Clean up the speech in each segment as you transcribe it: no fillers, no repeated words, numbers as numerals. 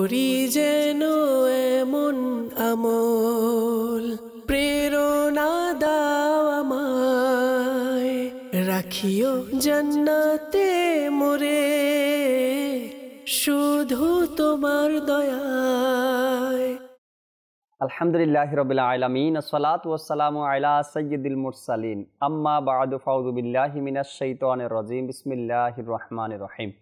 করি যেন এমন আমল, প্রেরণা দাও আমায়, রাখিও জান্নাতে মোরে শুধু তোমার দয়ায়। আলহামদুলিল্লাহি রাব্বিল আলামিন, আসসালাতু ওয়াসসালামু আলা সাইয়্যিদিল মুরসালিন, আম্মা বা'দু, ফাউযু বিল্লাহি মিনাশ শাইতানির রাজীম, বিসমিল্লাহির রহমানির রহিম।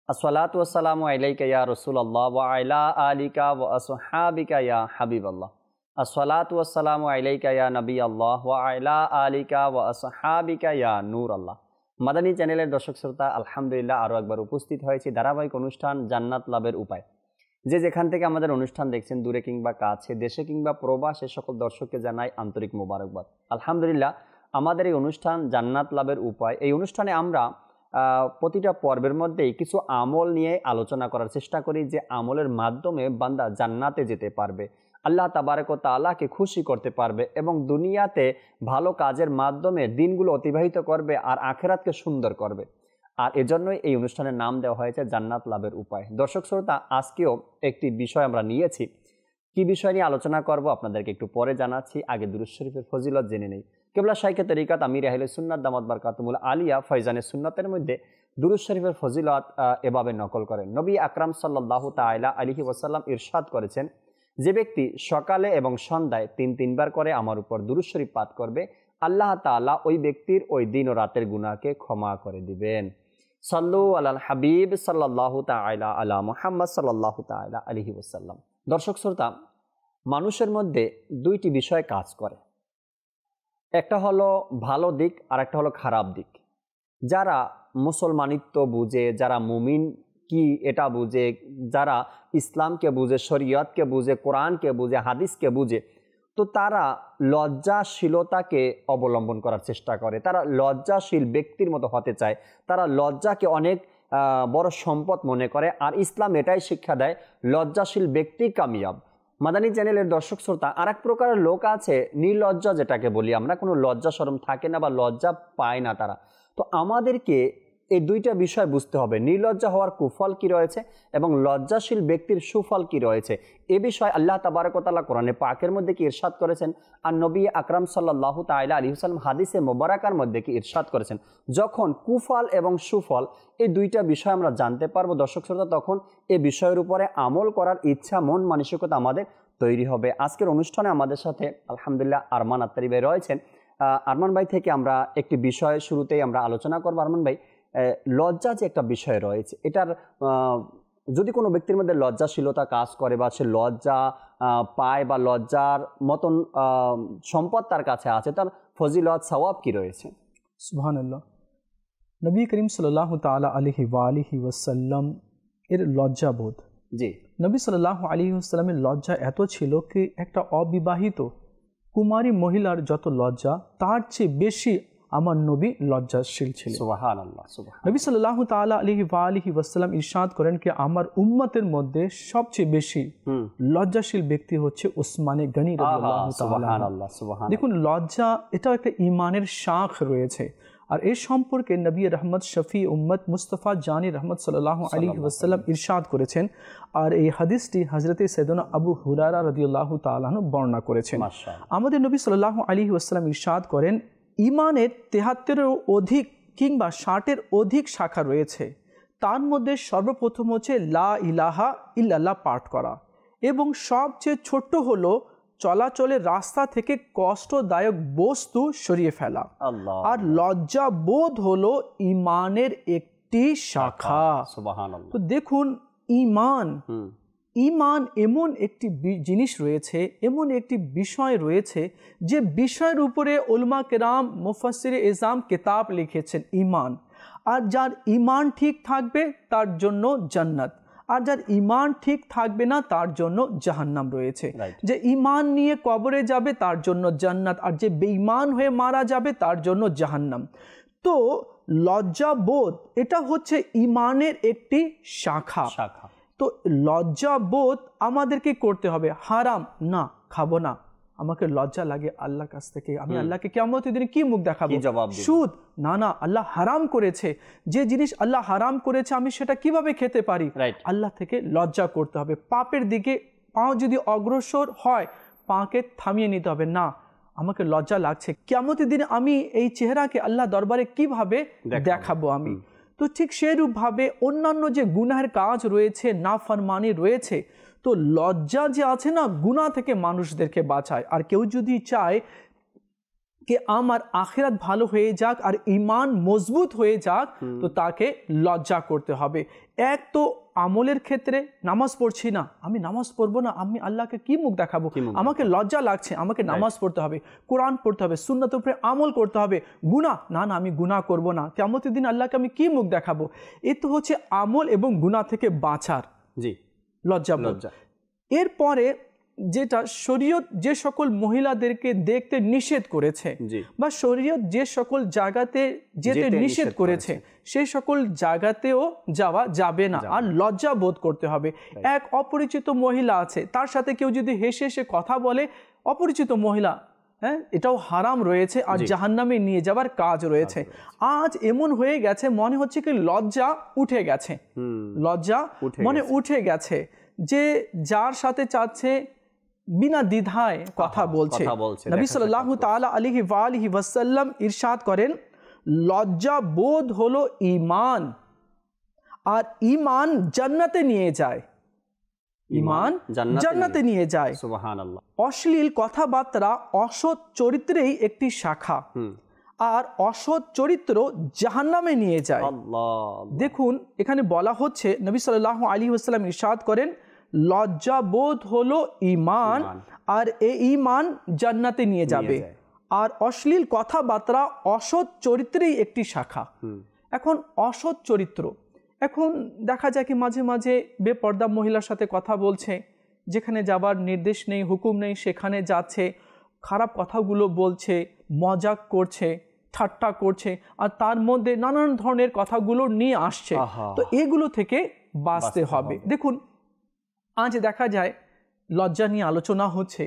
আসসালাতু ওয়াসসালামু আলাইকা ইয়া রাসূলুল্লাহ ওয়া আলা আলিকা ওয়া আসহাবিকা ইয়া হাবিবাল্লাহ। আসসালাতু ওয়াসসালামু আলাইকা ইয়া নবিয়াল্লাহ ওয়া আলা আলিকা ওয়া আসহাবিকা ইয়া নূরাল্লাহ। মাদানী চ্যানেলের দর্শক শ্রোতা, আলহামদুলিল্লাহ আরও একবার উপস্থিত হয়েছি ধারাবাহিক অনুষ্ঠান জান্নাত লাভের উপায়। যে যেখান থেকে আমাদের অনুষ্ঠান দেখছেন, দূরে কিংবা কাছে, দেশে কিংবা প্রবাসে, সকল দর্শককে জানাই আন্তরিক মোবারকবাদ। আলহামদুলিল্লাহ আমাদের এই অনুষ্ঠান জান্নাত লাভের উপায়, এই অনুষ্ঠানে আমরা প্রতিটা পর্বের মধ্যেই কিছু আমল নিয়ে আলোচনা করার চেষ্টা করি, যে আমলের মাধ্যমে বান্দা জান্নাতে যেতে পারবে, আল্লাহ তাবারক ওয়া তাআলাকে খুশি করতে পারবে এবং দুনিয়াতে ভালো কাজের মাধ্যমে দিনগুলো অতিবাহিত করবে আর আখিরাতকে সুন্দর করবে। আর এজন্যই এই অনুষ্ঠানের নাম দেওয়া হয়েছে জান্নাত লাভের উপায়। দর্শক শ্রোতা, আজকেও একটি বিষয় আমরা নিয়েছি। কি বিষয় নিয়ে আলোচনা করব আপনাদেরকে একটু পরে জানাচ্ছি, আগে দুরূদ শরীফের ফজিলত জেনে নেই। কেবলা শাইখে তরিকাত আমির আহলে সুন্নাত দামাত বারকাতুহুল আলিয়া ফয়জানে সুন্নাতের মধ্যে দুরূদ শরীফের ফজিলত এভাবে নকল করেন। নবী আকরাম সাল্লাল্লাহু তাআলা আলাইহি ওয়াসাল্লাম ইরশাদ করেছেন, যে ব্যক্তি সকালে এবং সন্ধ্যায় তিনবার করে আমার উপর দুরূদ শরীফ পাঠ করবে, আল্লাহ তাআলা ওই ব্যক্তির ওই দিন ও রাতের গুনাহকে ক্ষমা করে দিবেন। সাল্লু আলাল হাবিব সাল্লাল্লাহু তাআলা আলা মুহাম্মদ সাল্লাল্লাহু তাআলা আলাইহি ওয়াসাল্লাম। দর্শক শ্রোতা, মানুষের মধ্যে দুইটি বিষয় কাজ করে, একটা হলো ভালো দিক আর একটা হলো খারাপ দিক। যারা মুসলমানিত্ব বুঝে, যারা মুমিন কি এটা বুঝে, যারা ইসলামকে বুঝে, শরীয়তকে বুঝে, কোরআনকে বুঝে, হাদিসকে বুঝে, তো তারা লজ্জাশীলতাকে অবলম্বন করার চেষ্টা করে, তারা লজ্জাশীল ব্যক্তির মতো হতে চায়, তারা লজ্জাকে অনেক বড় সম্পদ মনে করে। আর ইসলাম এটাই শিক্ষা দেয়, লজ্জাশীল ব্যক্তি কামিয়াব। মাদানী চ্যানেলের দর্শক শ্রোতা, আর এক প্রকারের লোক আছে নির্লজ্জা, যেটাকে বলি আমরা, কোনো লজ্জা শরম থাকে না বা লজ্জা পায় না তারা। তো আমাদেরকে এই দুইটা বিষয় বুঝতে হবে, নির্লজ্জা হওয়ার কুফল কি রয়েছে এবং লজ্জাশীল ব্যক্তির সুফল কি রয়েছে। এ বিষয়ে আল্লাহ তাবারক ওয়া তাআলা কোরআনে পাকের মধ্যে কি ইরশাদ করেছেন, আর নবী আকরাম সাল্লাল্লাহু তাআলা আলাইহি ওয়াসাল্লাম হাদিসে মোবারকার মধ্যে কি ইরশাদ করেছেন। যখন কুফল এবং সুফল এই দুইটা বিষয় আমরা জানতে পারবো দর্শক শ্রোতা, তখন এই বিষয়ের উপরে আমল করার ইচ্ছা, মন মানসিকতা আমাদের তৈরি হবে। আজকের অনুষ্ঠানে আমাদের সাথে আলহামদুলিল্লাহ আরমান আত্তারি ভাই রয়েছেন। আরমান ভাই থেকে আমরা একটি বিষয় শুরুতেই আমরা আলোচনা করবো। আরমান ভাই, লজ্জা যে একটা বিষয় রয়েছে, এটার যদি কোনো ব্যক্তির মধ্যে লজ্জাশীলতা কাজ করে বা সে লজ্জা পায় বা লজ্জার মতন সম্পদ তার কাছে আছে, তার ফজিলত সওয়াব কি রয়েছে? সুবহানাল্লাহ। নবী করিম সাল্লাল্লাহু তাআলা আলাইহি ওয়া আলিহি ওয়াসাল্লাম এর লজ্জাবোধ, জি, নবী সাল্লাল্লাহু আলাইহি ওয়াসাল্লামের লজ্জা এত ছিল কি একটা অবিবাহিত কুমারী মহিলার যত লজ্জা, তার চেয়ে বেশি আমার নবী লজ্জাশীল ছিলেন। সুবহানাল্লাহ, সুবহানাল্লাহ। নবী সাল্লাল্লাহু তাআলা আলাইহি ওয়া আলিহি ওয়াসাল্লাম ইরশাদ করেন কি আমার উম্মতের মধ্যে সবচেয়ে বেশি লজ্জাশীল ব্যক্তি হচ্ছে উসমানে গনি রাদিয়াল্লাহু তাআলা। সুবহানাল্লাহ, সুবহানাল্লাহ। দেখুন, লজ্জা এটাও একটা ঈমানের শাখ রয়েছে। আর এর সম্পর্কে নবী রহমত শফি উম্মত মুস্তাফা জানি রহমত সাল্লাল্লাহু আলাইহি ওয়াসাল্লাম ইরশাদ করেছেন, আর এই হাদিসটি হযরতে সাইয়েদনা আবু হুরায়রা রাদিয়াল্লাহু তাআলা আনহু বর্ণনা করেছেন। আমাদের নবী সাল্লাল্লাহু আলাইহি ওয়াসাল্লাম ইরশাদ করেন, ঈমানের ৭৩-এর অধিক কিংবা ৬০-এর অধিক শাখা রয়েছে। তার মধ্যে সর্বপ্রথম হচ্ছে লা ইলাহা ইল্লাল্লাহ পাঠ করা, এবং সবচেয়ে ছোট্ট হলো চলাচলের রাস্তা থেকে কষ্টদায়ক বস্তু সরিয়ে ফেলা। আর লজ্জা বোধ হলো ঈমানের একটি শাখা। সুবহানাল্লাহ। তো দেখুন, ঈমান এমন একটি জিনিস রয়েছে, এমন একটি বিষয় রয়েছে, যে বিষয়ের উপরে উলামা কেরাম মুফাসসিরে ইসলাম কিতাব লিখেছেন ঈমান। আর যার ঈমান ঠিক থাকবে তার জন্য জান্নাত, আর যার ঈমান ঠিক থাকবে না তার জন্য জাহান্নাম রয়েছে। যে ঈমান নিয়ে কবরে যাবে তার জন্য জান্নাত, আর যে বেঈমান হয়ে মারা যাবে তার জন্য জাহান্নাম। তো লজ্জাবোধ এটা হচ্ছে ঈমানের একটি শাখা। তো লজ্জাবোধ আমাদেরকে করতে হবে। হারাম না খাবো না, আমাকে লজ্জা লাগে আল্লাহর কাছ থেকে, আমি আল্লাহকে কিয়ামতের দিনে কি মুখ দেখাবো? জবাব দিব? সুদ না, না, আল্লাহ হারাম করেছে, যে জিনিস আল্লাহ হারাম করেছে আমি সেটা কিভাবে খেতে পারি? আল্লাহ থেকে লজ্জা করতে হবে। পাপের দিকে পা যদি অগ্রসর হয়, পাকে থামিয়ে নিতে হবে, না আমাকে লজ্জা লাগছে, কিয়ামতের দিনে আমি এই চেহারাকে আল্লাহ দরবারে কিভাবে দেখাবো আমি? তো ঠিক সেরূপভাবে অন্যান্য যে গুনাহের কাজ রয়েছে, নাফরমানি রয়েছে, তো লজ্জা যে আছে না, গুনাহ থেকে মানুষদেরকে বাঁচায়। আর কেউ যদি চায় कि আমার আখিরাত ভালো হয়ে যাক আর ঈমান মজবুত হয়ে যাক, তো তাকে লজ্জা করতে হবে। এক তো আমলের ক্ষেত্রে নামাজ পড়ছি না, আমি নামাজ পড়বো না, আমি আল্লাহকে কি মুখ দেখাবো? আমাকে লজ্জা লাগছে, আমাকে নামাজ পড়তে হবে, কোরআন পড়তে হবে, সুন্নাতের উপরে আমল করতে হবে। গুনাহ না, না আমি গুনাহ করব না, কিয়ামতের দিন আল্লাহকে আমি কি মুখ দেখাবো? এ তো হচ্ছে আমল এবং গুনাহ থেকে বাঁচার লজ্জাবোধ। এরপরে যেটা শরীয়ত যে সকল মহিলাদেরকে দেখতে নিষেধ করেছে বা শরীয়ত যে সকল জায়গাতে যেতে নিষেধ করেছে, সেই সকল জায়গাতেও যাওয়া যাবে না, আর লজ্জা বোধ করতে হবে। এক অপরিচিত মহিলা আছে, তার সাথে কেউ যদি হেসে হেসে কথা বলে, অপরিচিত মহিলা, হ্যাঁ, এটাও হারাম রয়েছে আর জাহান্নামে নিয়ে যাবার কাজ রয়েছে। আজ এমন হয়ে গেছে, মনে হচ্ছে কি লজ্জা উঠে গেছে, লজ্জা মনে উঠে গেছে, যে যার সাথে চাচ্ছে বিনা দ্বিধায় কথা বলছে। নবী সাল্লাল্লাহু তাআলা আলাইহি ওয়া আলিহি ওয়াসাল্লাম ইরশাদ করেন, লজ্জা বোধ হলো ঈমান, আর ঈমান জান্নাতে নিয়ে যায়, ঈমান জান্নাতে নিয়ে যায়। সুবহানাল্লাহ। অশ্লীল কথাবার্তা অসৎ চরিত্রেই একটি শাখা, আর অসৎ চরিত্র জাহান্নামে নিয়ে যায়। দেখুন এখানে বলা হচ্ছে, নবী সাল্লাল্লাহু আলাইহি ওয়াসাল্লাম ইরশাদ করেন, লজ্জা বোধ হলো ঈমান, আর এই ঈমান জান্নাতে নিয়ে যাবে, আর অশ্লীল কথাবার্তা অসৎ চরিত্রেই একটি শাখা। এখন অসৎ চরিত্র, এখন দেখা যায় কি মাঝে মাঝে বেপর্দা মহিলার সাথে কথা বলছে, যেখানে যাবার নির্দেশ নেই, হুকুম নেই, সেখানে যাচ্ছে, খারাপ কথাগুলো বলছে, মজাক করছে, ঠাট্টা করছে, আর তার মধ্যে নানান ধরনের কথাগুলো নিয়ে আসছে। তো এগুলো থেকে বাঁচতে হবে। দেখুন আজ দেখা যায় লজ্জা নিয়ে আলোচনা হচ্ছে,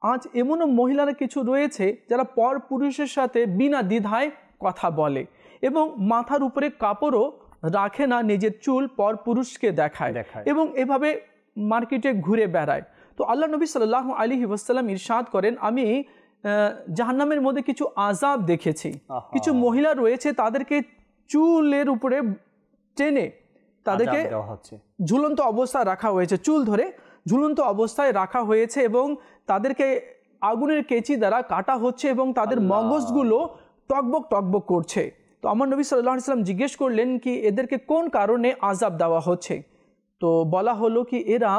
আজ এমনও মহিলারা কিছু রয়েছে যারা পর পুরুষের সাথে বিনা দ্বিধায় কথা বলে, এবং মাথার উপরে কাপড়ও রাখে না, নিজের চুল পর পুরুষকে দেখায়, এবং এভাবে মার্কেটে ঘুরে বেড়ায়। তো আল্লাহ নবী সাল্লাল্লাহু আলাইহি ওয়াসাল্লাম ইরশাদ করেন, আমি জাহান্নামের মধ্যে কিছু আযাব দেখেছি, কিছু মহিলা রয়েছে তাদেরকে চুলের উপরে টেনে তাদেরকে ঝুলন্ত অবস্থায় রাখা হয়েছে, চুল ধরে ঝুলন্ত অবস্থায় রাখা হয়েছে, এবং তাদেরকে আগুনের কেচি দ্বারা কাটা হচ্ছে, এবং তাদের মগজগুলো টকবক টকবক করছে। তো আমার নবী সাল্লাল্লাহু আলাইহি ওয়াসাল্লাম জিজ্ঞেস করলেন কি এদেরকে কোন কারণে আযাব দেওয়া হচ্ছে? তো বলা হলো কি এরা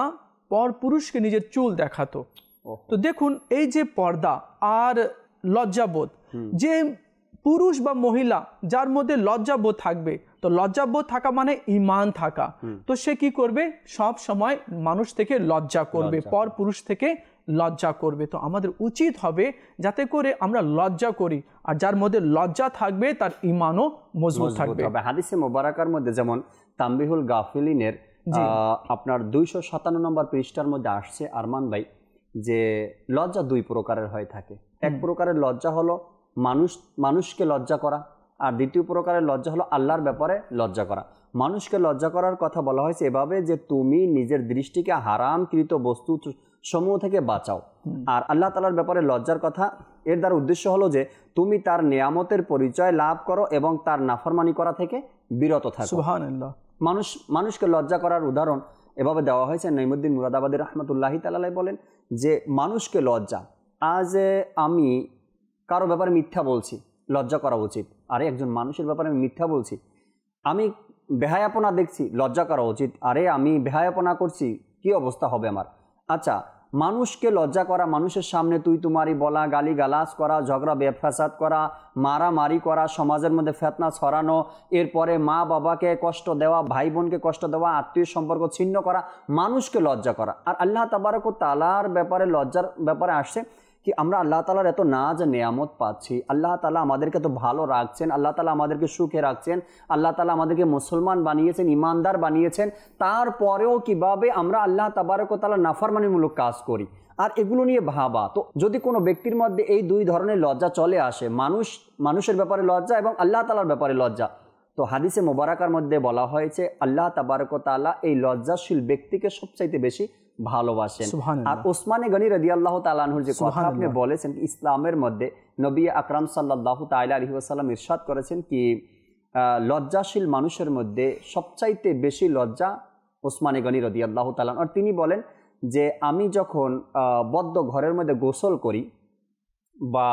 পর পুরুষকে নিজের চুল দেখাতো। তো দেখুন এই যে পর্দা আর লজ্জাবোধ, যে পুরুষ বা মহিলা যার মধ্যে লজ্জাবোধ থাকবে, তো লজ্জাবোধ থাকা মানে ঈমান থাকা, তো সে কি করবে? সব সময় মানুষ থেকে লজ্জা করবে, পর পুরুষ থেকে লজ্জা করবে। তো আমাদের উচিত হবে যাতে করে আমরা লজ্জা করি, আর যার মধ্যে লজ্জা থাকবে তার ঈমানও মজবুত থাকবে। হাদিসে মুবারাকার মধ্যে যেমন তানবিহুল গাফিলিনের আপনার 257 নম্বর পৃষ্ঠার মধ্যে আসছে আরমান ভাই, যে লজ্জা দুই প্রকারের হয়ে থাকে। এক প্রকারের লজ্জা হলো মানুষকে লজ্জা করা, আর দ্বিতীয় প্রকারের লজ্জা হলো আল্লাহর ব্যাপারে লজ্জা করা। মানুষকে লজ্জা করার কথা বলা হয়েছে এভাবে যে তুমি নিজের দৃষ্টিকে হারামকৃত বস্তু সমূহ থেকে বাঁচাও, আর আল্লাহ তাআলার ব্যাপারে লজ্জার কথা, এর দ্বারা উদ্দেশ্য হলো যে তুমি তার নিয়ামতের পরিচয় লাভ করো এবং তার নাফরমানি করা থেকে বিরত থাকো। সুবহানাল্লাহ। মানুষকে লজ্জা করার উদাহরণ এভাবে দেওয়া হয়েছে। নঈমুদ্দিন মুরাদাবাদী রাহমাতুল্লাহি তাআলা বলেন যে মানুষকে লজ্জা, আজ আমি কারো ব্যাপারে মিথ্যা বলছি, লজ্জা করা উচিত। আরে একজন মানুষের ব্যাপারে আমি মিথ্যা বলছি, আমি বেহায়াপনা দেখছি, লজ্জা করা উচিত। আরে আমি বেহায়াপনা করছি, কি অবস্থা হবে আমার? আচ্ছা, মানুষকে লজ্জা করা, মানুষের সামনে তুই তোমারি বলা, গালি গালাজ করা, ঝগড়া বেফাসাদ করা, মারামারি করা, সমাজের মধ্যে ফিতনা ছড়ানো, এরপরে মা বাবাকে কষ্ট দেওয়া, ভাই বোনকে কষ্ট দেওয়া, আত্মীয় সম্পর্ক ছিন্ন করা, মানুষকে লজ্জা করা। আর আল্লাহ তাবারক ওয়া তাআলার ব্যাপারে লজ্জার ব্যাপারে আসছে কি আমরা আল্লাহ তাআলার এত নাজ নেয়ামত পাচ্ছি, আল্লাহ তাআলা আমাদেরকে তো ভালো রাখছেন, আল্লাহ তাআলা আমাদেরকে সুখে রাখছেন, আল্লাহ তাআলা আমাদেরকে মুসলমান বানিয়েছেন, ইমানদার বানিয়েছেন, তারপরেও কিভাবে আমরা আল্লাহ তাবারক ওয়া তাআলার নাফরমানিমূলক কাজ করি আর এগুলো নিয়ে ভাবা। তো যদি কোনো ব্যক্তির মধ্যে এই দুই ধরনের লজ্জা চলে আসে, মানুষের ব্যাপারে লজ্জা এবং আল্লাহ তাআলার ব্যাপারে লজ্জা, তো হাদিসে মোবারকার মধ্যে বলা হয়েছে আল্লাহ তাবারক ওয়া তাআলা এই লজ্জাশীল ব্যক্তিকে সবচাইতে বেশি ভালোবাসেন। আর ওসমানে গনি রাদিয়াল্লাহু তাআলা আনহুর যে কথা আপনি বলেছেন, ইসলামের মধ্যে নবী আকরাম সাল্লাল্লাহু তাআলা আলাইহি ওয়াসাল্লাম ইরশাদ করেছেন কি লজ্জাশীল মানুষের মধ্যে সবচাইতে বেশি লজ্জা ওসমানে গনি রাদিয়াল্লাহু তাআলা। আর তিনি বলেন যে আমি যখন বদ্ধ ঘরের মধ্যে গোসল করি বা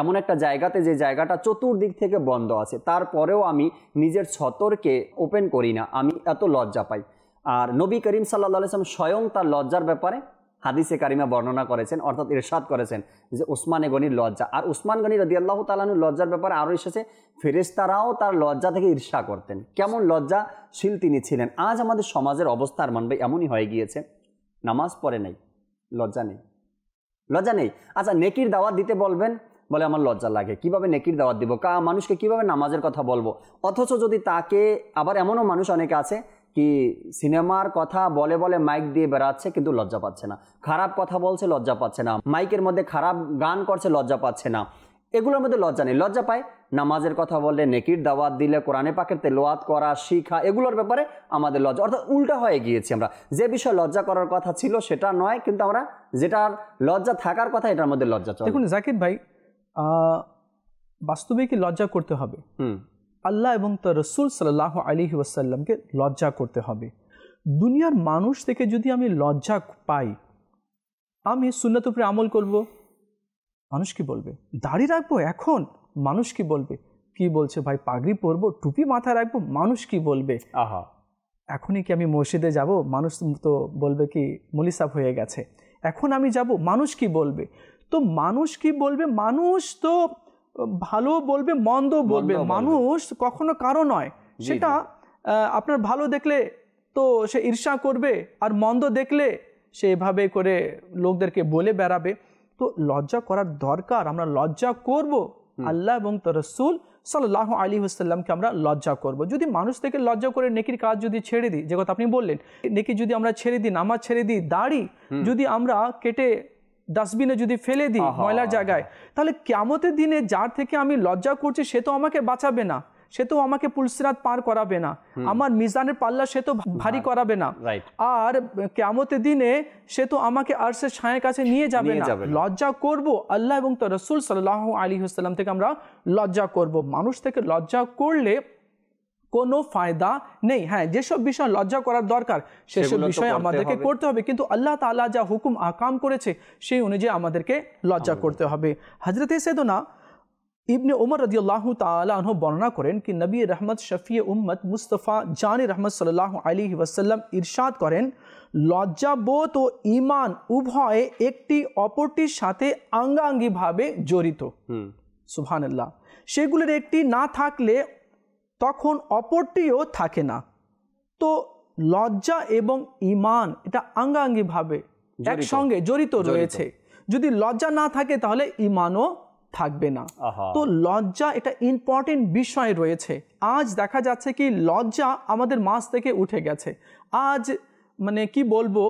এমন একটা জায়গাতে যে জায়গাটা চতুর্দিক থেকে বন্ধ আছে, তারপরেও আমি নিজের ছতরকে ওপেন করি না, আমি এত লজ্জা পাই। আর নবী করিম সাল্লাল্লাহু আলাইহি ওয়াসাল্লাম স্বয়ং তার লজ্জার ব্যাপারে হাদিসে কারিমা বর্ণনা করেছেন, অর্থাৎ ইরশাদ করেছেন যে ওসমানে গনির লজ্জা। আর ওসমান গনি রাদিয়াল্লাহু তাআলা আনহুর লজ্জার ব্যাপারে আরও এসেছে ফেরেশতারাও তার লজ্জা থেকে ঈর্ষা করতেন, কেমন লজ্জাশীল তিনি ছিলেন। আজ আমাদের সমাজের অবস্থার মানবে এমনই হয়ে গিয়েছে, নামাজ পড়ে নাই, লজ্জা নেই, লজ্জা নেই। আচ্ছা, নেকির দাওয়াত দিতে বলবেন, বলে আমার লজ্জা লাগে, কিভাবে নেকির দাওয়াত দিব, মানুষকে কিভাবে নামাজের কথা বলবো। অথচ যদি তাকে, আবার এমনও মানুষ অনেকে আছে কি সিনেমার কথা বলে বলে মাইক দিয়ে বেড়াচ্ছে কিন্তু লজ্জা পাচ্ছে না, খারাপ কথা বলছে লজ্জা পাচ্ছে না, মাইকের মধ্যে খারাপ গান করছে লজ্জা পাচ্ছে না, এগুলোর মধ্যে লজ্জা নেই। লজ্জা পায় নামাজের কথা বললে, নেকির দাওয়াত দিলে, কোরআনে পাকের তেলাওয়াত করা, শিখা, এগুলোর ব্যাপারে আমাদের লজ্জা। অর্থাৎ উল্টা হয়ে গিয়েছি আমরা, যে বিষয়ে লজ্জা করার কথা ছিল সেটা নয়, কিন্তু আমরা যেটার লজ্জা থাকার কথা এটার মধ্যে লজ্জা চলে। দেখুন জাকির ভাই, বাস্তবে কি লজ্জা করতে হবে? আল্লাহ এবং তার রাসূল সাল্লাল্লাহু আলাইহি ওয়াসাল্লামকে লজ্জা করতে হবে। দুনিয়ার মানুষ থেকে যদি আমি লজ্জা পাই, আমি সুন্নাত উপরে আমল করব, মানুষ কি বলবে? দাড়ি রাখবো এখন, মানুষ কি বলবে? কি বলছে ভাই, পাগড়ি পরবো, টুপি মাথায় রাখবো, মানুষ কি বলবে? আহা, এখনই কি আমি মসজিদে যাব, মানুষ তো বলবে কি মুলিসাফ হয়ে গেছে। এখন আমি যাব, মানুষ কি বলবে? তো মানুষ কি বলবে? মানুষ তো ভালো বলবে, মন্দ বলবে, মানুষ কখনো কারো নয়। সেটা আপনার ভালো দেখলে তো সে ঈর্ষা করবে, আর মন্দ দেখলে সে এভাবে করে লোকদেরকে বলে বেড়াবে। তো লজ্জা করার দরকার, আমরা লজ্জা করব, আল্লাহ এবং তার রাসূল সাল্লাল্লাহু আলাইহি ওয়াসাল্লামকে আমরা লজ্জা করব। যদি মানুষ থেকে লজ্জা করে নেকির কাজ যদি ছেড়ে দিই, যে কথা আপনি বললেন, নেকি যদি আমরা ছেড়ে দিই, নামাজ ছেড়ে দিই, দাড়ি যদি আমরা কেটে ডাস্টবিনে যদি ফেলে দিই ময়লার জায়গায়, তাহলে কিয়ামতের দিনে যার থেকে আমি লজ্জা করছি সে তো আমাকে বাঁচাবে না, সে তো আমাকে পুলসিরাত পার করাবে না, আমার মিজানের পাল্লা সে তো ভারী করাবে না, আর কিয়ামতের দিনে সে তো আমাকে আরশের ছায়ার কাছে নিয়ে যাবে না। লজ্জা করব আল্লাহ এবং তার রাসূল সাল্লাল্লাহু আলাইহি ওয়াসাল্লাম থেকে আমরা লজ্জা করব। মানুষ থেকে লজ্জা করলে কোনো ফায়দা নেই। হ্যাঁ, যেসব বিষয় লজ্জা করার দরকার সেসব বিষয় আমাদেরকে করতে হবে, কিন্তু আল্লাহ তাআলা যা হুকুম আকাম করেছে সেই অনুযায়ী আমাদেরকে লজ্জা করতে হবে। হযরত সাইয়েদনা ইবনে উমর রাদিয়াল্লাহু তাআলা আনহু বর্ণনা করেন কি নবী রহমত শফি উম্মত মুস্তাফা জানে রহমত সাল্লাল্লাহু আলাইহি ওয়াসাল্লাম ইরশাদ করেন, লজ্জাবোধ ও ঈমান উভয়ে একটি অপরটির সাথে আঙ্গাঙ্গিভাবে জড়িত। সুবহানাল্লাহ। সেগুলোর একটি না থাকলে তখন অপরটিও থাকে না। তো লজ্জা এবং ঈমান এটা আঙ্গাঙ্গিভাবে একসঙ্গে জড়িত রয়েছে। যদি লজ্জা না থাকে তাহলে ঈমানও থাকবে না। তো লজ্জা এটা ইম্পর্টেন্ট বিষয় রয়েছে। আজ দেখা যাচ্ছে কি লজ্জা আমাদের মাঝ থেকে উঠে গেছে। আজ মানে কি বলবো,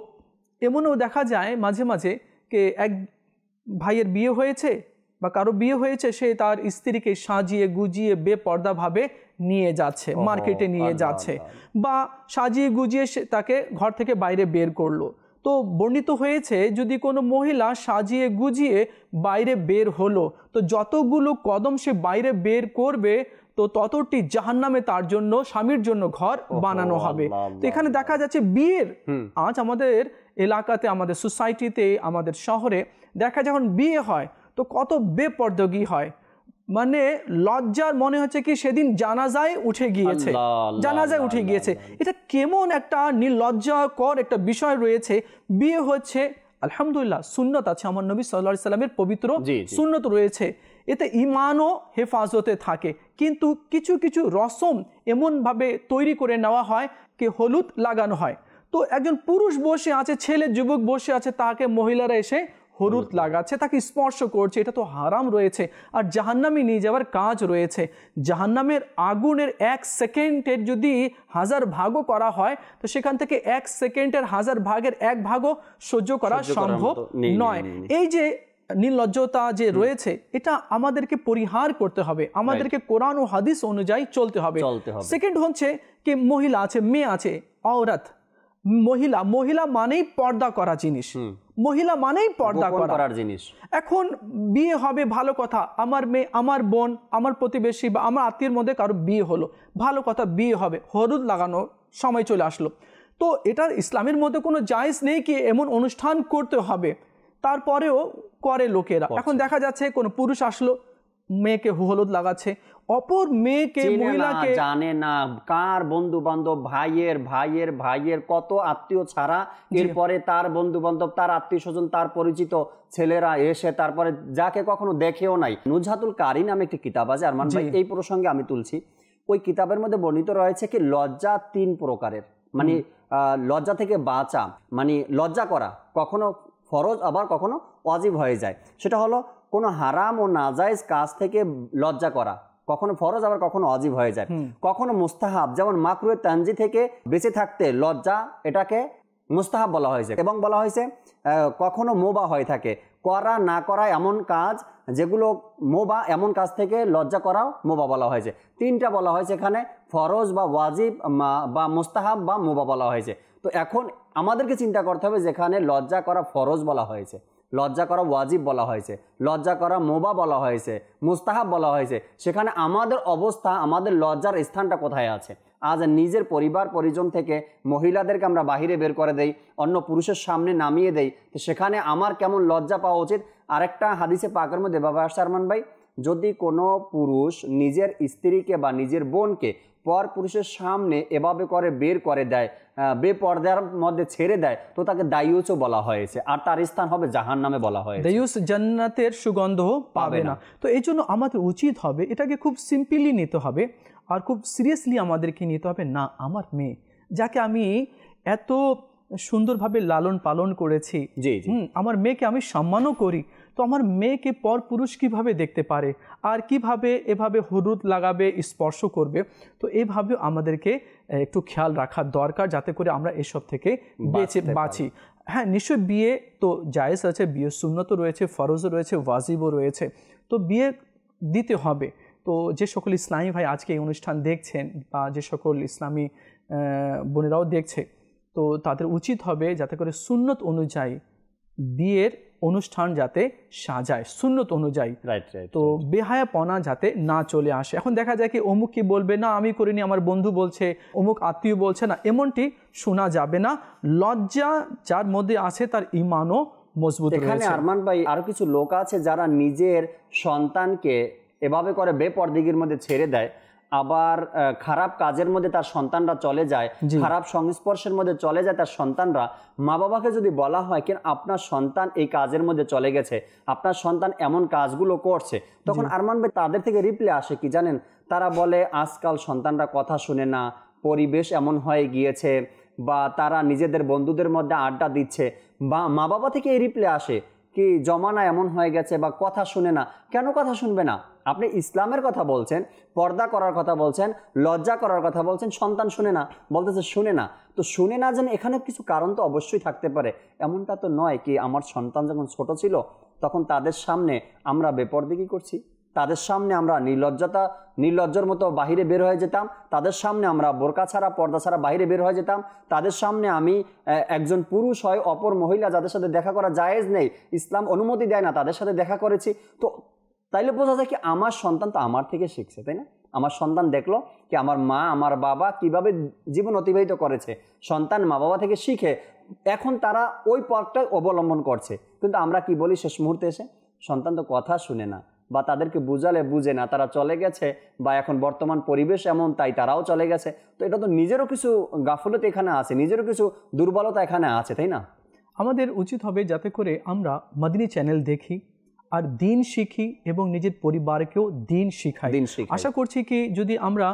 এমনও দেখা যায় মাঝে মাঝে যে এক ভাইয়ের বিয়ে হয়েছে বা কারো বিয়ে হয়েছে, সে তার স্ত্রীকে সাজিয়ে গুজিয়ে বেপর্দাভাবে নিয়ে যাচ্ছে, মার্কেটে নিয়ে যাচ্ছে, বা সাজিয়ে গুজিয়ে তাকে ঘর থেকে বাইরে বের করলো। তো বর্ণিত হয়েছে যদি কোনো মহিলা সাজিয়ে গুজিয়ে বাইরে বের হলো, তো যতগুলো কদম সে বাইরে বের করবে তো ততটি জাহান্নামে তার জন্য, স্বামীর জন্য ঘর বানানো হবে। তো এখানে দেখা যাচ্ছে বিয়ের, আজ আমাদের এলাকাতে, আমাদের সোসাইটিতে, আমাদের শহরে দেখা যখন বিয়ে হয় তো কত বেপরদগি হয়, মানে লজ্জার মনে হচ্ছে কি সেদিন জানাজায় উঠে গিয়েছে, জানাজায় উঠে গিয়েছে। এটা কেমন একটা নির্লজ্জাকর একটা বিষয় রয়েছে। বিয়ে হচ্ছে, আলহামদুলিল্লাহ সুন্নত আছে, আমার নবী সাল্লাল্লাহু আলাইহি সাল্লামের পবিত্র সুন্নত রয়েছে, এতে ঈমানও হেফাজতে থাকে। কিন্তু কিছু কিছু রসম এমনভাবে তৈরি করে নেওয়া হয় কি হলুদ লাগানো হয়। তো একজন পুরুষ বসে আছে, ছেলে যুবক বসে আছে, তাকে মহিলারা এসে হলুদ লাগাচ্ছে, তাকে স্পর্শ করছে, এটা তো হারাম রয়েছে। আর জাহান্নামে নিয়ে যাওয়ার কাজ রয়েছে। জাহান্নামের আগুনের 1 সেকেন্ডের যদি 1000 ভাগও করা হয়, তো সেখান থেকে 1 সেকেন্ডের 1000 ভাগের 1 ভাগও সহ্য করা সম্ভব নয়। এই যে নির্লজ্জতা যে রয়েছে, এটা আমাদেরকে পরিহার করতে হবে, আমাদেরকে কোরআন ও হাদিস অনুযায়ী চলতে হবে। সেকেন্ড হচ্ছে কি, মহিলা আছে, মেয়ে আছে, অওরাত, মহিলা, মহিলা মানেই পর্দা করা জিনিস, মহিলা মানেই পর্দা করার জিনিস। এখন বিয়ে হবে, ভালো কথা, আমার মেয়ে, আমার বোন, আমার প্রতিবেশী বা আমার আত্মীয়ের মধ্যে কারো বিয়ে হলো, ভালো কথা, বিয়ে হবে, হলুদ লাগানোর সময় চলে আসলো, তো এটা ইসলামের মধ্যে কোনো জায়েজ নেই কি এমন অনুষ্ঠান করতে হবে, তারপরেও করে লোকেরা। এখন দেখা যাচ্ছে কোন পুরুষ আসলো, মেয়েকে হলুদ লাগাচ্ছে, অপর মেয়েকে, মহিলাকে জানে না, কার বন্ধু বান্ধব, ভাইয়ের ভাইয়ের ভাইয়ের কত আত্মীয় ছাড়া, এরপরে তার বন্ধু বান্ধব, তার আত্মীয় স্বজন, তার পরিচিত ছেলেরা এসে তারপরে যাকে কখনো দেখেও নাই। নুজহাতুল কারি নামে একটি কিতাব আছে আরমান ভাই, এই প্রসঙ্গে আমি তুলছি। ওই কিতাবের মধ্যে বর্ণিত রয়েছে কি লজ্জা 3 প্রকারের, মানে লজ্জা থেকে বাঁচা, মানে লজ্জা করা কখনো ফরজ আবার কখনো ওয়াজিব হয়ে যায়। সেটা হলো কোনো হারাম ও নাজায়েজ কাজ থেকে লজ্জা করা, কখনো ফরজ আবার কখনো ওয়াজিব হয়ে যায়। কখনো মুস্তাহাব, যেমন মাকরুহে তানজি থেকে বেঁচে থাকতে লজ্জা, এটাকে মুস্তাহাব বলা হয়েছে। এবং বলা হয়েছে কখনো মুবাহ হয়ে থাকে, করা না করা এমন কাজ যেগুলো মুবাহ, এমন কাজ থেকে লজ্জা করাও মুবাহ বলা হয়েছে। 3টা বলা হয়েছে এখানে, ফরজ বা ওয়াজিব বা মুস্তাহাব বা মুবাহ বলা হয়েছে। তো এখন আমাদেরকে চিন্তা করতে হবে, যেখানে লজ্জা করা ফরজ বলা হয়েছে, লজ্জা করা ওয়াজিব বলা হয়েছে, লজ্জা করা মুবাহ বলা হয়েছে, মুস্তাহাব বলা হয়েছে, সেখানে আমাদের অবস্থা, আমাদের লজ্জার স্থানটা কোথায় আছে? আজ নিজের পরিবার পরিজন থেকে মহিলাদেরকে আমরা বাহিরে বের করে দেই, অন্য পুরুষের সামনে নামিয়ে দেই, তো সেখানে আমার কেমন লজ্জা পাওয়া উচিত? আরেকটা হাদিসে পাকের মধ্যে বাবা আসছে আরমান ভাই, যদি কোনো পুরুষ নিজের স্ত্রীকে বা নিজের বোনকে পর পুরুষের সামনে এভাবে করে বের করে দেয়, বেপর্দার মধ্যে ছেড়ে দেয়, তো তাকে দায়ুসও বলা হয়েছে, আর তার স্থান হবে জাহান্নামে বলা হয়েছে। দায়ুস জান্নাতের সুগন্ধ পাবে না। তো এই জন্য আমাদের উচিত হবে এটাকে খুব সিম্পলি নিতে হবে, আর খুব সিরিয়াসলি আমাদেরকে নিতে হবে। না, আমার মেয়ে, যাকে আমি এত সুন্দরভাবে লালন পালন করেছি, আমার মেয়েকে আমি সম্মানও করি, তো আমার মেয়েকে পর পুরুষ কিভাবে দেখতে পারে, আর কিভাবে এভাবে হলুদ লাগাবে, স্পর্শ করবে, তো এইভাবে আমাদেরকে একটু খেয়াল রাখা দরকার, যাতে করে আমরা এসব থেকে বাঁচি। হ্যাঁ, নিশ্চয়ই বিয়ে তো জায়েজ আছে, বিয়ে সুন্নতও রয়েছে, ফরজও রয়েছে, ওয়াজিবও রয়েছে, তো বিয়ে দিতে হবে। তো যে সকল ইসলামী ভাই আজকে এই অনুষ্ঠান দেখছেন, বা যে সকল ইসলামী বোনেরাও দেখছে, তো তাদের উচিত হবে যাতে করে সুন্নত অনুযায়ী বিয়ের অনুষ্ঠান যাতে সাজায়, সুন্নত অনুযায়ী। তো বেহায়াপনা যাতে না চলে আসে। এখন দেখা যায় কি, অমুক কি বলবে, না আমি করিনি, আমার বন্ধু বলছে, অমুক আত্মীয় বলছে, না, এমনটি শোনা যাবে না। লজ্জা যার মধ্যে আছে তার ঈমানও মজবুত রয়েছে। এখানে আরমান ভাই আরো কিছু লোক আছে যারা নিজের সন্তানকে এভাবে করে বেপরদিগির মধ্যে ছেড়ে দেয়, আবার খারাপ কাজের মধ্যে তার সন্তানরা চলে যায়, খারাপ সংস্পর্শের মধ্যে চলে যায় তার সন্তানরা। মা বাবাকে যদি বলা হয় কেন আপনার সন্তান এই কাজের মধ্যে চলে গেছে, আপনার সন্তান এমন কাজগুলো করছে, তখন আরমান ভাই তাদের থেকে রিপ্লাই আসে কি জানেন? তারা বলে আজকাল সন্তানরা কথা শুনে না, পরিবেশ এমন হয়ে গিয়েছে, বা তারা নিজেদের বন্ধুদের মধ্যে আড্ডা দিচ্ছে, বা মা বাবা থেকে এই রিপ্লাই আসে কি জমানা এমন হয়ে গেছে, বা কথা শুনে না। কেন কথা শুনবে না? আপনি ইসলামের কথা বলছেন, পর্দা করার কথা বলছেন, লজ্জা করার কথা বলছেন, সন্তান শুনে না, বলতেছে শুনে না। তো শুনে না যেন এখানে কিছু কারণ তো অবশ্যই থাকতে পারে। এমনটা তো নয় কি আমার সন্তান যখন ছোট ছিল তখন তাদের সামনে আমরা বেপরদিগি করছি, তাদের সামনে আমরা নির্লজ্জার মতো বাহিরে বের হয়ে যেতাম, তাদের সামনে আমরা বোরকা ছাড়া পর্দা ছাড়া বাহিরে বের হয়ে যেতাম, তাদের সামনে আমি একজন পুরুষ হয় অপর মহিলা যাদের সাথে দেখা করা জায়েজ নেই, ইসলাম অনুমতি দেয় না, তাদের সাথে দেখা করেছি। তো তাইলে বোঝা যায় কি আমার সন্তান তো আমার থেকে শিখছে, তাই না? আমার সন্তান দেখলো কি আমার মা আমার বাবা কিভাবে জীবন অতিবাহিত করেছে, সন্তান মা বাবা থেকে শিখে এখন তারা ওই পথটাই অবলম্বন করছে। কিন্তু আমরা কি বলি শেষ মুহূর্তে এসে, সন্তান তো কথা শুনে না, বা তাদেরকে বুঝালে বুঝে না, তারা চলে গেছে, বা এখন বর্তমান পরিবেশ এমন তাই তারাও চলে গেছে। তো এটা তো নিজেরও কিছু গাফলতি এখানে আছে, নিজেরও কিছু দুর্বলতা এখানে আছে, তাই না? আমাদের উচিত হবে যাতে করে আমরা মাদিনী চ্যানেল দেখি, আর দিন শিখি, এবং নিজের পরিবারকেও দিন শিখাই। আশা করছি কি যদি আমরা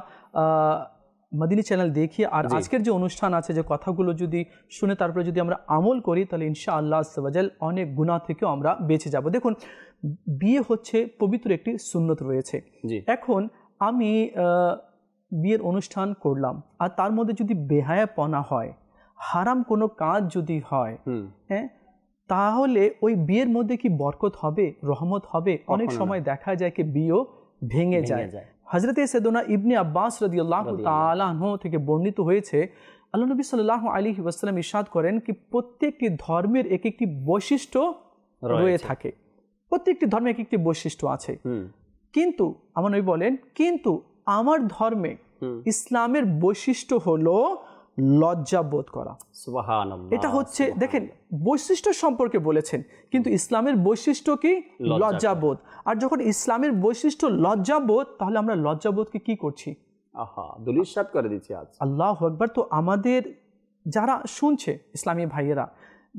মাদিনী চ্যানেল দেখি আর আজকের যে অনুষ্ঠান আছে, যে কথাগুলো যদি শুনে তারপরে যদি আমরা আমল করি, তাহলে ইনশাআল্লাহ আজ্জা ওয়া জাল অনেক গুনাহ থেকেও আমরা বেঁচে যাব। দেখুন, বিয়ে হচ্ছে পবিত্র একটি সুন্নত রয়েছে। এখন আমি বিয়ের অনুষ্ঠান করলাম, আর তার মধ্যে যদি বেহায়াপনা হয়, হারাম কোনো কাজ যদি হয়, হ্যাঁ, তাহলে ওই বিয়ের মধ্যে কি বরকত হবে, রহমত হবে? অনেক সময় দেখা যায় কি বিয়েও ভেঙে যায়। হযরতে সাইয়েদনা ইবনে আব্বাস রাদিয়াল্লাহু তাআলা আনহু থেকে বর্ণিত হয়েছে, আল্লাহ নবী সাল্লাল্লাহু আলাইহি ওয়াসাল্লাম ইরশাদ করেন কি প্রত্যেকটি ধর্মের এক একটি বৈশিষ্ট্য রয়ে থাকে, প্রত্যেকটি ধর্মে এক একটি বৈশিষ্ট্য আছে। কিন্তু আমার নবী বলেন, কিন্তু আমার ধর্মে ইসলামের বৈশিষ্ট্য হলো লজ্জাবোধ করা। সুবহানাল্লাহ। এটা হচ্ছে, দেখেন, বৈশিষ্ট্য সম্পর্কে বলেছেন, কিন্তু ইসলামের বৈশিষ্ট্য কি? লজ্জাবোধ। আর যখন ইসলামের বৈশিষ্ট্য লজ্জাবোধ, তাহলে আমরা লজ্জাবোধকে কি করছি? দুলিশাত করে দিচ্ছি আজ। আল্লাহু আকবার। তো আমাদের যারা শুনছে, ইসলামী ভাইয়েরা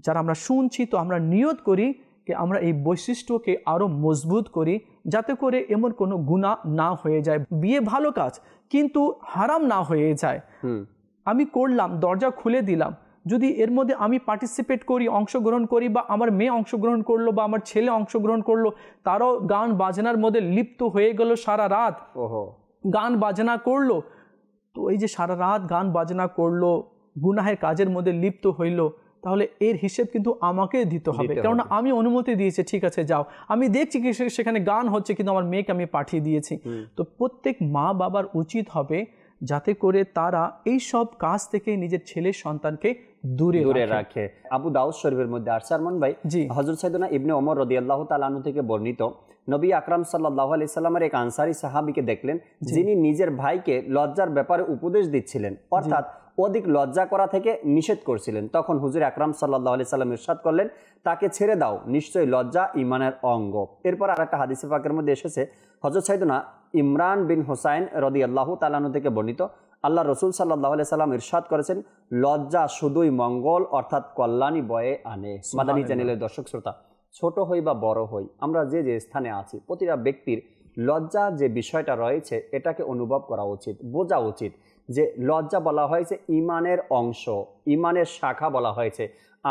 যারা আমরা শুনছি, তো আমরা নিয়ত করি যে আমরা এই বৈশিষ্ট্যকে আরো মজবুত করি, যাতে করে এমন কোনো গুনাহ না হয়ে যায়। বিয়ে ভালো কাজ, কিন্তু হারাম না হয়ে যায়। আমি করলাম, দরজা খুলে দিলাম, যদি এর মধ্যে আমি পার্টিসিপেট করি, অংশগ্রহণ করি, বা আমার মেয়ে অংশগ্রহণ করলো, বা আমার ছেলে অংশগ্রহণ করলো, তারাও গান বাজনার মধ্যে লিপ্ত হয়ে গেল, সারা রাত গান বাজনা করলো, তো এই যে সারা রাত গান বাজনা করলো, গুনাহের কাজের মধ্যে লিপ্ত হইল, তাহলে এর হিসেব কিন্তু আমাকে দিতে হবে, কারণ আমি অনুমতি দিয়েছি, ঠিক আছে যাও। আমি দেখছি কি সেখানে গান হচ্ছে, কিন্তু আমার মেয়েকে আমি পাঠিয়ে দিয়েছি। তো প্রত্যেক মা বাবার উচিত হবে যাতে করে তারা এই সব কাজ থেকে নিজের ছেলে সন্তানকে দূরে রাখে। আবু দাউদ শরীফের মধ্যে আসছে আরমান ভাই, হযরত সাইয়েদনা ইবনে ওমর রাদিয়াল্লাহু তাআলা আনহু থেকে বর্ণিত, নবী আকরাম সাল্লাল্লাহু আলাইহি সাল্লামের এক আনসারী সাহাবীকে দেখলেন, যিনি নিজের ভাইকে লজ্জার ব্যাপারে উপদেশ দিচ্ছিলেন, অর্থাৎ অধিক লজ্জা করা থেকে নিষেধ করছিলেন। তখন হুজুর আকরাম সাল্লাল্লাহু আলাইহি সাল্লাম ইরশাদ করলেন, তাকে ছেড়ে দাও, নিশ্চয়ই লজ্জা ঈমানের অঙ্গ। এরপর আরেকটা হাদিসে পাকের মধ্যে এসেছে, হযরত সাইয়েদনা ইমরান বিন হুসাইন রাদিয়াল্লাহু তাআলা আনহু থেকে বর্ণিত, আল্লাহ রাসূল সাল্লাল্লাহু আলাইহি সাল্লাম ইরশাদ করেছেন, লজ্জা শুধুই মঙ্গল অর্থাৎ কল্যাণই বয়ে আনে। মাদানী চ্যানেলের দর্শক শ্রোতা, ছোট হই বা বড় হই, আমরা যে যে স্থানে আছি, প্রতিটা ব্যক্তির লজ্জা যে বিষয়টা রয়েছে, এটাকে অনুভব করা উচিত, বোঝা উচিত যে লজ্জা বলা হয়েছে ঈমানের অংশ, ঈমানের শাখা বলা হয়েছে।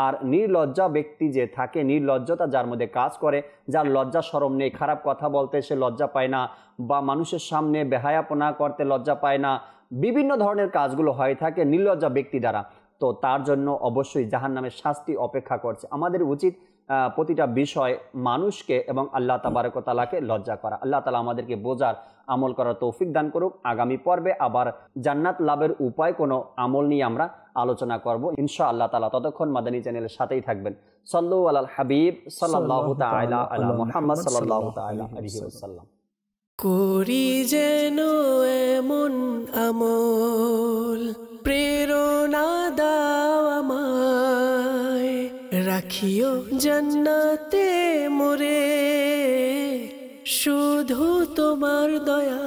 আর নির্লজ্জা ব্যক্তি যে থাকে, নির্লজ্জতা যার মধ্যে কাজ করে, যার লজ্জা শরম নেই, খারাপ কথা বলতে সে লজ্জা পায় না, বা মানুষের সামনে বেহায়াপনা করতে লজ্জা পায় না, বিভিন্ন ধরনের কাজগুলো হয়ে থাকে নির্লজ্জা ব্যক্তি দ্বারা, তো তার জন্য অবশ্যই জাহান্নামের শাস্তি অপেক্ষা করছে। আমাদের উচিত প্রতিটা বিষয় মানুষকে এবং আল্লাহ তাবারক ওয়া তাআলাকে লজ্জা করা। আল্লাহ তাআলা আমাদেরকে বোঝার, আমল করার তৌফিক দান করুক। আগামী পর্বে আবার জান্নাত লাভের উপায় কোনো আমল নিয়ে আমরা আলোচনা করব ইনশাআল্লাহ তাআলা। ততক্ষণ মাদানী চ্যানেলের সাথেই থাকবেন। সাল্লু আলাল হাবিব সাল্লাল্লাহু তাআলা আলা মুহাম্মদ সাল্লাল্লাহু তাআলা আলাইহি ওয়াসাল্লাম। করি যেন এমন আমল, প্রেরণা দাও আমায়, রাখিও জান্নাতে মোরে, শুধু তোমার দয়া।